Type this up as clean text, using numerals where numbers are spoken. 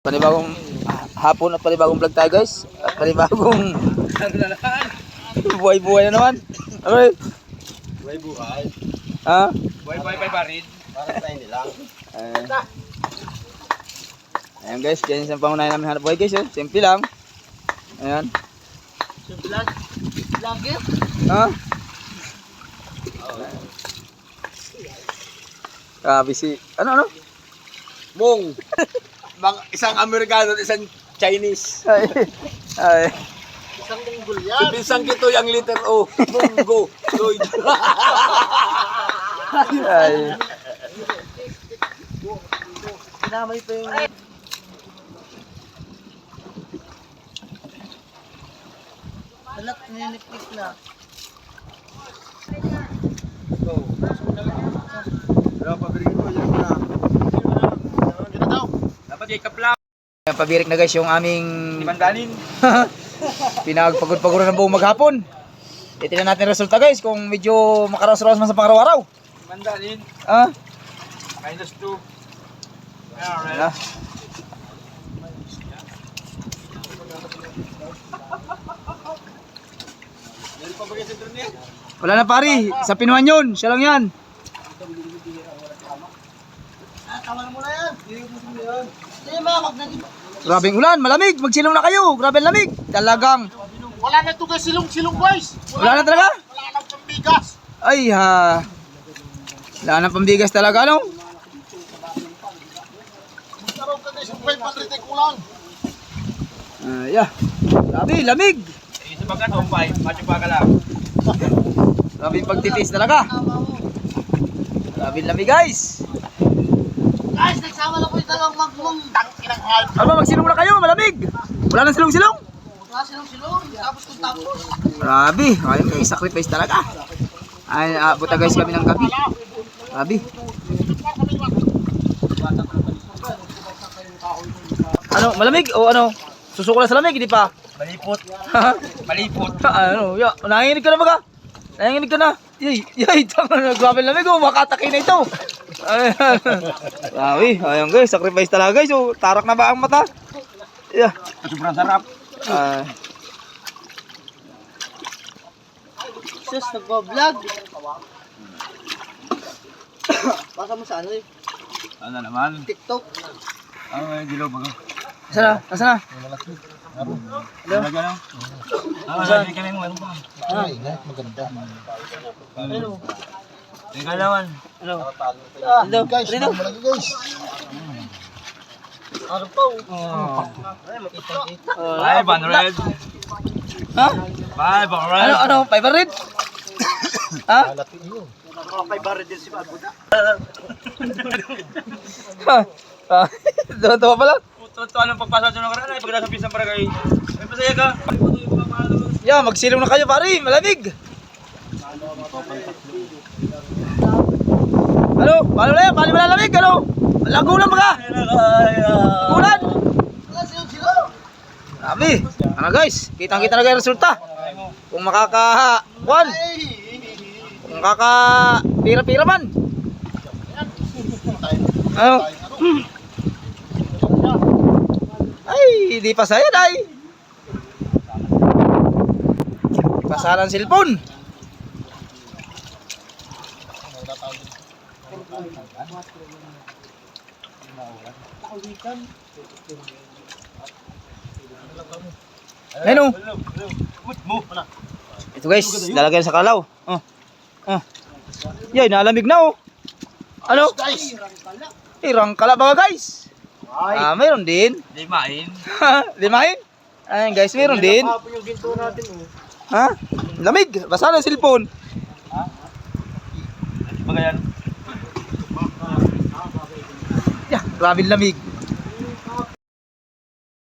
Panibagong hapon at panibagong vlog tayo guys. At panibagong buhay-buhay na naman. Okay. Buhay-buhay. Ha? Buhay-buhay pa rin. Para tayo nilang. Ayan guys, ganyan sa pangunahin namin hanap buhay guys. Simple lang. Ayan. Simple lang. Lagi. Ha? Grabe si... Ano? Mong. Isang Amerikano at isang Chinese. Ay. Isang Mongol yan. Isang kito yung letter O. Monggo. Lloyd. Ay. Pinamay pa yung... Alat, niniklik na. Dapat ikap lang. Pabirik na guys yung aming Mandanin. pinagpagod-pagod ng buong maghapon. Itinan natin resulta guys kung medyo makaraos-raos man sa pangaraw-araw. Mandanin. Ah? -2. Wala. Wala na pari, sa Pinuan yun, siya lang yan. Tama mo na yan. Hindi ma, magnagin. Grabing ulan, malamig, magsilong na kayo, grabe ang lamig. Talagang, Wala na ito kay silong-silong boys. wala na talaga? Wala na pambigas. Ay ha, wala na pambigas talaga no? Magkaroon ka na isang 500 kulang. Yeah, grabe, lamig. Isa pa ka, tumpay. Macho pa ka lang. Grabe yung pagtitis talaga. Grabe lamig guys. Guys, nagsama na po yung tagang magmong tangkinang hype. Ano ba, magsilong na kayo, malamig. Wala nang silong-silong. Wala silong-silong. Tapos kung tapos. Grabe, ay may sacrifice talaga. Ay, buta guys kami ng gabi. Grabe. Ano, malamig o ano? Susuko na sa lamig, hindi pa? Malipot. Malipot. Ano, ya, nanginginig ka na baga? Nanginginig ka na? Yay, grabe lamig oh, makataki na ito. Grabe, ayun guys, sacrifice talaga guys. Oh, tarak na ba ang mata? Yeah. Sobrang sarap. Sus, nagbablog. Pasa mo sa ano eh? Ano naman? TikTok. Ano nga yung dilaw baga? Nasaan na? Nasaan na? Hello? Talaga lang? Lagi ka na yung ano ba? Ay, maganda. Ano? Teka naman. Ano? Hello guys, Rino. malaki guys. Ano po? Ay, makita kita. 500. Ha? 500. Ano? 500? Ha? Mga 500 din si Babuda. Tawa pala? Totoo anong pagpasa sa nakaraan ay pag nasa pisang para kay. May pasaya ka. Yeah, magsilong na kayo pare, malamig. Ano? Paano na yan? Paano malamig? Ano? Lagulan baga? Lagulan? Wala silong-silong. Grabe. Ano guys, kitang-kita na kayo resulta. Kung makaka-1, kung makaka-pira-pira man. Ano? Ay, di pa saya day. Pasalan cellphone. Ano? Ito guys, lalagyan sa kalaw. Yay, nalamig na oh. Ano? Guys, Rangkala ba guys? Mayroon din. limain. Limahin? Ayun guys, mayroon din. Kapon yung ginto natin oh. Ha? Lamig, basa ng cellphone. Baga yan. Yeah, grabe lamig.